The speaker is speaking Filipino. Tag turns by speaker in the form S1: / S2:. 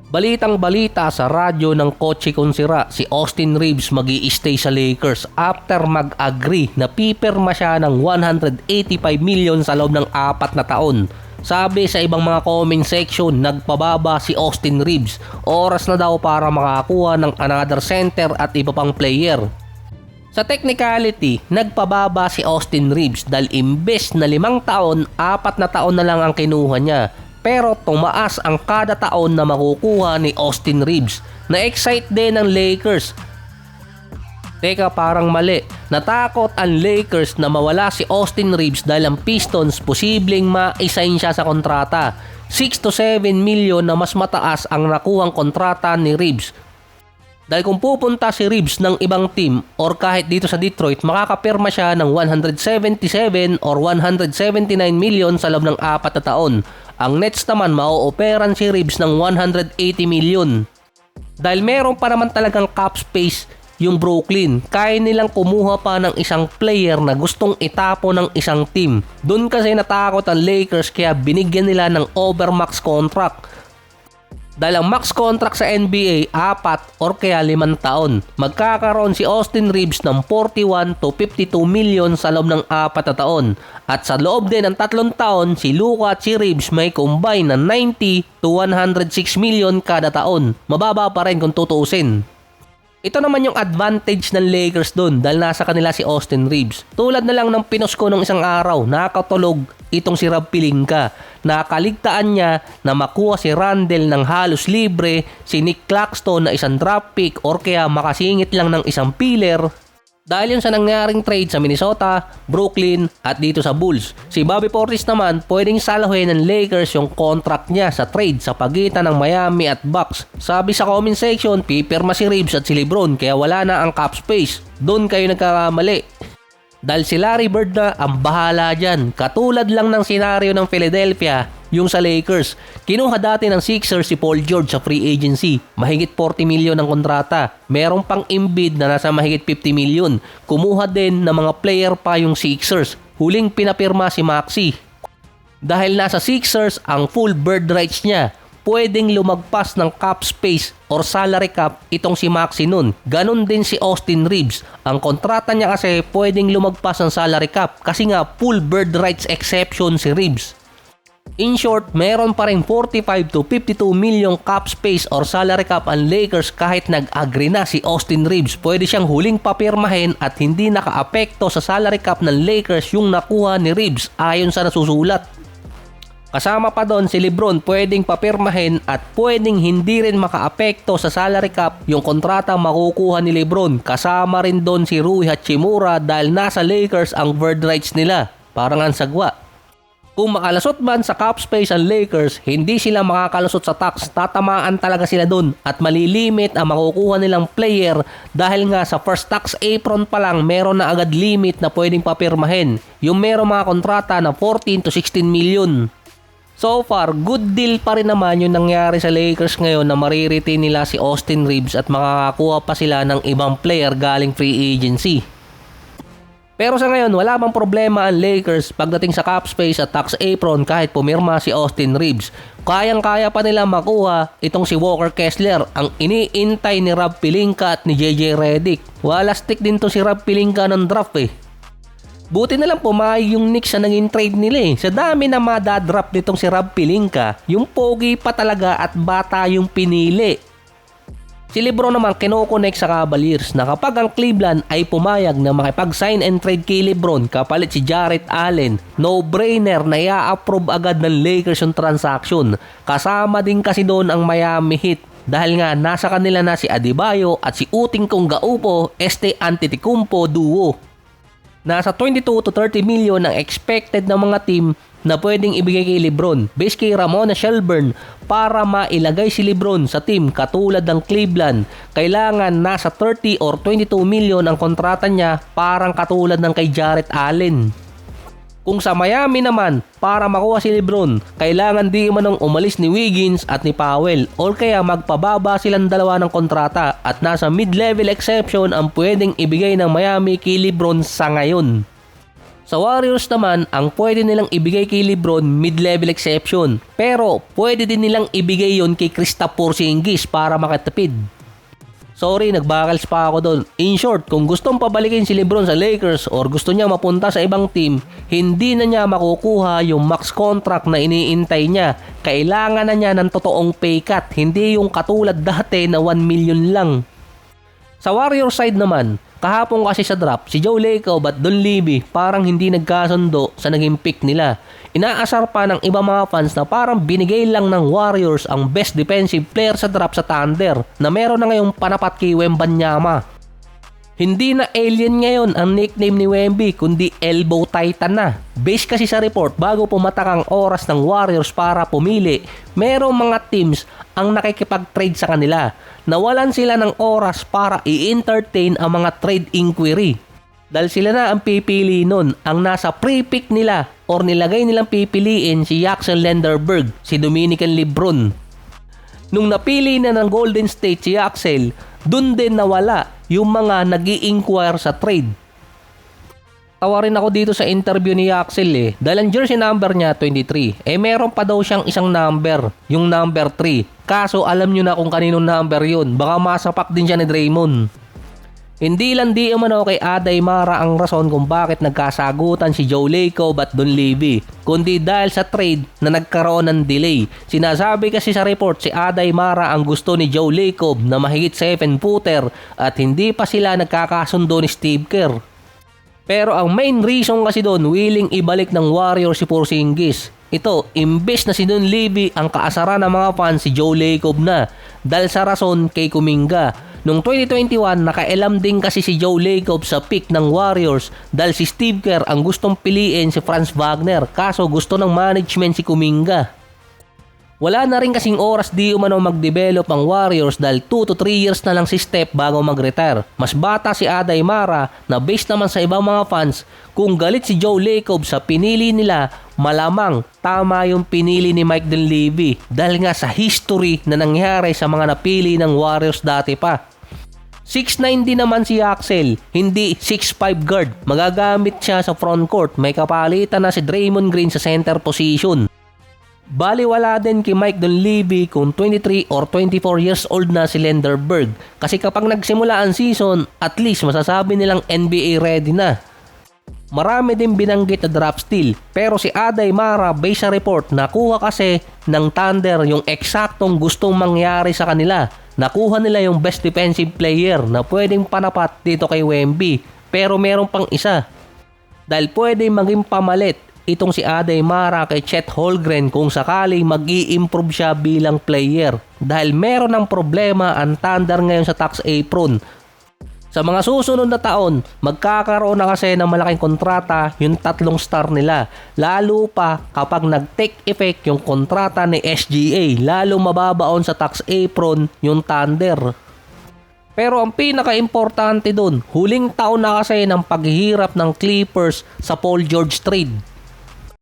S1: Balitang-balita sa radyo ng kotse kong sira, si Austin Reeves mag-i-stay sa Lakers after mag-agree na pipirma siya ng 185 million sa loob ng 4 na taon. Sabi sa ibang mga comment section, nagpababa si Austin Reeves. Oras na daw para makakuha ng another center at iba pang player. Sa technicality, nagpababa si Austin Reeves dahil imbes na 5 taon, 4 na taon na lang ang kinuha niya. Pero tumaas ang kada taon na makukuha ni Austin Reeves. Na-excite din ng Lakers. Teka, parang mali. Natakot ang Lakers na mawala si Austin Reeves dahil ang Pistons posibleng ma-assign siya sa kontrata. 6 to 7 million na mas mataas ang nakuhang kontrata ni Reeves. Dahil kung pupunta si Reeves ng ibang team or kahit dito sa Detroit, makakapirma siya ng 177 or 179 million sa loob ng 4 na taon. Ang Nets naman mao-operan si Reeves ng 180 million. Dahil meron pa naman talagang cap space yung Brooklyn, kaya nilang kumuha pa ng isang player na gustong itapo ng isang team. Doon kasi natakot ang Lakers kaya binigyan nila ng overmax contract. Dahil ang max contract sa NBA 4 or kaya 5 taon. Magkakaroon si Austin Reeves ng 41 to 52 million sa loob ng 4 na taon. At sa loob din ng 3 taon, si Luka at si Reeves may combine na 90 to 106 million kada taon. Mababa pa rin kung tutuusin. Ito naman yung advantage ng Lakers doon dahil nasa kanila si Austin Reeves. Tulad na lang ng pinos ko nung isang araw, nakatulog itong si Rob Pelinka. Nakaligtaan niya na makuha si Randle ng halos libre, si Nick Claxton na isang draft pick or kaya makasingit lang ng isang pillar. Dahil yun sa nangyaring trade sa Minnesota, Brooklyn at dito sa Bulls. Si Bobby Portis naman pwedeng salahin ng Lakers yung contract niya sa trade sa pagitan ng Miami at Bucks. Sabi sa comment section, pipirma si Reeves at si LeBron kaya wala na ang cap space. Doon kayo nagkakamali. Dahil si Larry Bird na ang bahala dyan. Katulad lang ng senaryo ng Philadelphia, yung sa Lakers. Kinuha dati ng Sixers si Paul George sa free agency. Mahigit 40 million ang kontrata. Merong pang Embiid na nasa mahigit 50 million. Kumuha din ng mga player pa yung Sixers. Huling pinapirma si Maxey. Dahil nasa Sixers ang full bird rights niya, pwedeng lumagpas ng cap space or salary cap itong si Maxey nun. Ganon din si Austin Reeves. Ang kontrata niya kasi pwedeng lumagpas ng salary cap kasi nga full bird rights exception si Reeves. In short, meron pa rin 45 to 52 million cap space or salary cap ang Lakers kahit nag-agree na si Austin Reeves. Pwede siyang huling papirmahin at hindi naka-apekto sa salary cap ng Lakers yung nakuha ni Reeves ayon sa nasusulat. Kasama pa doon si LeBron pwedeng papirmahin at pwedeng hindi rin maka-apekto sa salary cap yung kontrata makukuha ni LeBron. Kasama rin doon si Rui Hachimura dahil nasa Lakers ang bird rights nila. Parang ang sagwa. Kung makalusot man sa cap space ang Lakers, hindi sila makakalusot sa tax. Tatamaan talaga sila doon at malilimit ang makukuha nilang player dahil nga sa first tax apron pa lang meron na agad limit na pwedeng papirmahin. Yung meron mga kontrata na 14 to 16 million. So far, good deal pa rin naman yung nangyari sa Lakers ngayon na mariretain nila si Austin Reeves at makakakuha pa sila ng ibang player galing free agency. Pero sa ngayon, wala bang problema ang Lakers pagdating sa cap space at tax apron kahit pumirma si Austin Reeves. Kayang-kaya pa nila makuha itong si Walker Kessler, ang iniintay ni Rob Pelinka at ni JJ Redick. Wala stick din to si Rob Pelinka ng draft eh. Buti na lang pumayag yung Knicks sa naging trade nila eh. Sa dami na madadrop nitong si Rob Pelinka, yung pogi pa talaga at bata yung pinili. Si LeBron naman kinokonek sa Cavaliers na kapag ang Cleveland ay pumayag na makipag-sign and trade kay LeBron kapalit si Jarrett Allen, no-brainer na i-approve agad ng Lakers yung transaction. Kasama din kasi doon ang Miami Heat dahil nga nasa kanila na si Adebayo at si Uting Kongaupo, Antetokounmpo duo. Nasa 22 to 30 million ang expected ng mga team na pwedeng ibigay kay LeBron based kay Ramona Shelburne para mailagay si LeBron sa team katulad ng Cleveland. Kailangan nasa 30 or 22 million ang kontrata niya parang katulad ng kay Jarrett Allen. Kung sa Miami naman, para makuha si LeBron, kailangan di manong umalis ni Wiggins at ni Powell o kaya magpababa silang dalawa ng kontrata at nasa mid-level exception ang pwedeng ibigay ng Miami kay LeBron sa ngayon. Sa Warriors naman, ang pwede nilang ibigay kay LeBron mid-level exception. Pero pwede din nilang ibigay yon kay Kristaps Porzingis para makatipid. Sorry, nagbakals pa ako doon. In short, kung gustong pabalikin si LeBron sa Lakers or gusto niya mapunta sa ibang team, hindi na niya makukuha yung max contract na iniintay niya. Kailangan na niya ng totoong pay cut, hindi yung katulad dati na 1 million lang. Sa Warriors side naman, kahapon kasi sa draft, si Joe Lacob at Don Levy parang hindi nagkasundo sa naging pick nila. Inaasar pa ng iba mga fans na parang binigay lang ng Warriors ang best defensive player sa draft sa Thunder na meron na ngayong panapat kay Wembanyama. Hindi na alien ngayon ang nickname ni Wemby kundi Elbow Titan na. Base kasi sa report, bago pumatak ang oras ng Warriors para pumili, merong mga teams ang nakikipag-trade sa kanila. Nawalan sila ng oras para i-entertain ang mga trade inquiry. Dahil sila na ang pipili nun, ang nasa pre-pick nila or nilagay nilang pipiliin si Axel Lenderberg, si Dominican Lebron. Nung napili na ng Golden State si Axel, dun din nawala yung mga nag-i-inquire sa trade. Tawarin ako dito sa interview ni Axel dahil ang jersey number niya 23. Meron pa daw siyang isang number, yung number 3. Kaso alam nyo na kung kaninong number yun, baka masapak din siya ni Draymond. Hindi lang di umano kay Aday Mara ang rason kung bakit nagkasagutan si Joe Lacob at Don Levy, kundi dahil sa trade na nagkaroon ng delay. Sinasabi kasi sa report si Aday Mara ang gusto ni Joe Lacob na mahigit 7-footer at hindi pa sila nagkakasundo ni Steve Kerr. Pero ang main reason kasi doon, willing ibalik ng Warriors si Porzingis. Ito, imbes na si Don Levy ang kaasaran ng mga fans, si Joe Lacob na dahil sa rason kay Kuminga. Noong 2021, nakailam din kasi si Joe Lacob sa pick ng Warriors dahil si Steve Kerr ang gustong piliin si Franz Wagner, kaso gusto ng management si Kuminga. Wala na rin kasing oras di umano mag-develop ang Warriors dahil 2 to 3 years na lang si Steph bago mag-retire. Mas bata si Aday Mara na based naman sa ibang mga fans, kung galit si Joe Lacob sa pinili nila, malamang tama yung pinili ni Mike Dunleavy dahil nga sa history na nangyari sa mga napili ng Warriors dati pa. 6'9 din naman si Axel, hindi 6'5 guard. Magagamit siya sa front court, may kapalitan na si Draymond Green sa center position. Baliwala din kay Mike Dunleavy kung 23 or 24 years old na si Lenderberg kasi kapag nagsimula ang season, at least masasabi nilang NBA ready na. Marami din binanggit na draft steal pero si Aday Mara based sa report nakuha kasi ng Thunder yung eksaktong gustong mangyari sa kanila. Nakuha nila yung best defensive player na pwedeng panapat dito kay Wemby pero meron pang isa. Dahil pwedeng maging pamalit itong si Aday Mara kay Chet Holmgren kung sakaling mag-i-improve siya bilang player. Dahil meron ng problema ang Thunder ngayon sa tax apron. Sa mga susunod na taon, magkakaroon na kasi ng malaking kontrata yung 3 star nila. Lalo pa kapag nag-take effect yung kontrata ni SGA, lalo mababaon sa tax apron yung Thunder. Pero ang pinaka-importante dun, huling taon na kasi ng paghihirap ng Clippers sa Paul George trade.